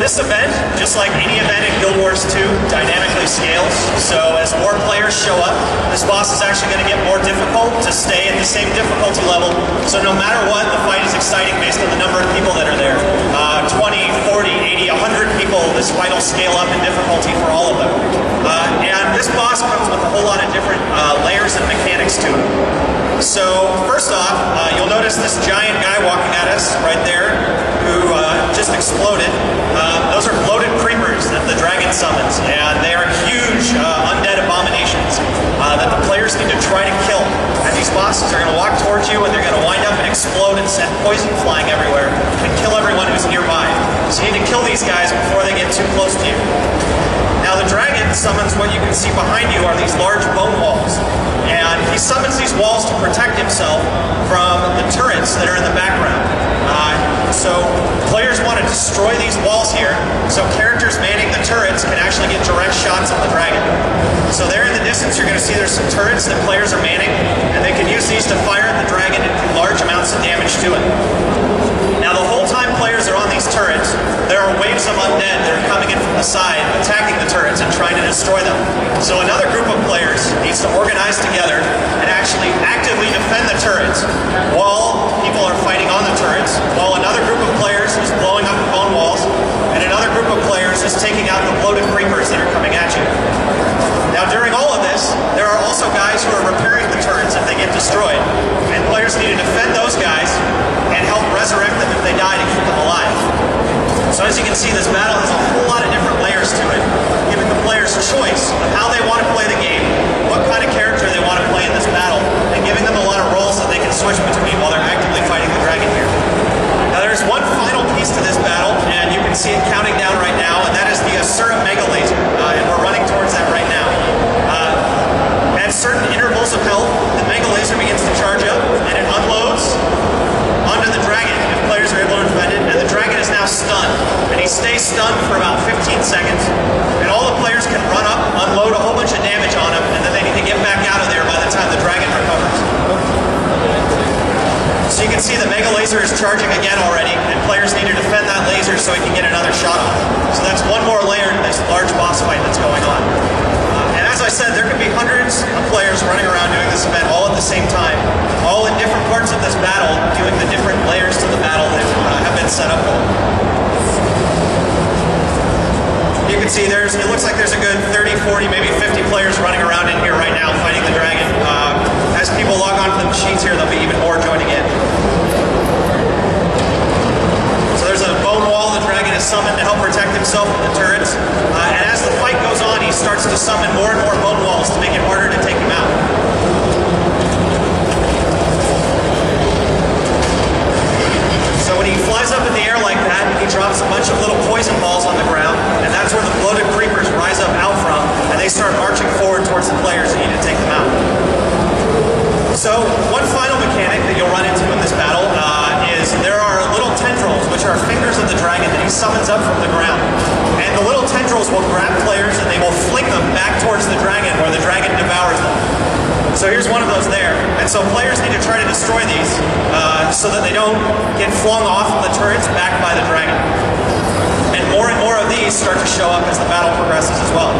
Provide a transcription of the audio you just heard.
This event, just like any event in Guild Wars 2, dynamically scales. So as more players show up, this boss is actually going to get more difficult to stay at the same difficulty level. So no matter what, the fight is exciting based on the number of people that are there. 20, 40, 80, 100 people, this fight will scale up in difficulty for all of them. And this boss comes with a whole lot of different layers and mechanics to it. So first off, you'll notice this giant guy walking at us right there who just exploded. Those are bloated creepers that the dragon summons, and they are huge undead abominations that the players need to try to kill. And these bosses are going to walk towards you, and they're going to wind up and explode and send poison flying everywhere and kill everyone who's nearby. So you need to kill these guys before they get too close to you. Now the dragon summons what you can see behind you are these large bone walls. And he summons these walls to protect himself from the turrets that are in the background. So players want to destroy these walls here, so characters manning the turrets can actually get direct shots at the dragon. So there in the distance you're going to see there's some turrets that players are manning, and they can use these to fire at the dragon and do large amounts of damage to it. Now the whole time players are on these turrets, there are waves of undead that are coming in from the side, attacking the turrets and trying to destroy them. So another group of players needs to organize together and actually actively defend the turrets while people are fighting on the turrets, while another group of players is blowing up the bone walls, and another group of players is taking out the bloated creepers that are coming at you. Now during all of this, there are also guys who are repairing the turrets if they get destroyed, and players need to defend those guys and help resurrect them if they die to keep them alive. So as you can see, this battle has a whole lot of different layers to it, giving the players choice of how they want to play the game, what kind of character they want to play in this battle, and giving them a lot of roles that they can switch between while they're actively fighting the dragon here. Now there's one final piece to this battle, and you can see it counting down right now, and that is the Asura Mega Laser, and we're running towards that right now. At certain intervals of health, the Mega Laser begins to charge up, and it unloads onto the dragon if players are able to defend it, and the dragon is now stunned, and he stays stunned for about 15 seconds, and all the players can run up, unload a whole bunch of damage on him, and then they need to get back out of there by the time the dragon recovers. So you can see the Mega Laser is charging again already, and players need to defend that laser so he can get another shot off. So that's one more layer to this large boss fight that's going on. And as I said, there could be hundreds of players running around doing this event all at the same time, all in different parts of this battle, doing the different layers to the battle that have been set up for them. You can see it looks like there's a good 30, 40, maybe 50 players running around in here right now fighting the dragon. As people log on to the machines here, there'll be even more joining in. So there's a bone wall the dragon is summoned to help protect himself from the turrets. And as the fight goes on, he starts to summon more and more bone walls to make it harder to take him out. So when he flies up in the air like that, he drops a bunch of little poison balls on the ground, and that's where the bloated creepers rise up out from, and they start marching forward towards the players who need to take them out. So one final mechanic that you'll run into in this battle is there are little tendrils, which are fingers of the dragon that he summons up from the ground. And the little tendrils will grab players and they will fling them back towards the dragon where the dragon devours them. So here's one of those there. And so players need to try to destroy these so that they don't get flung off the turrets back by the dragon. And more of these start to show up as the battle progresses as well.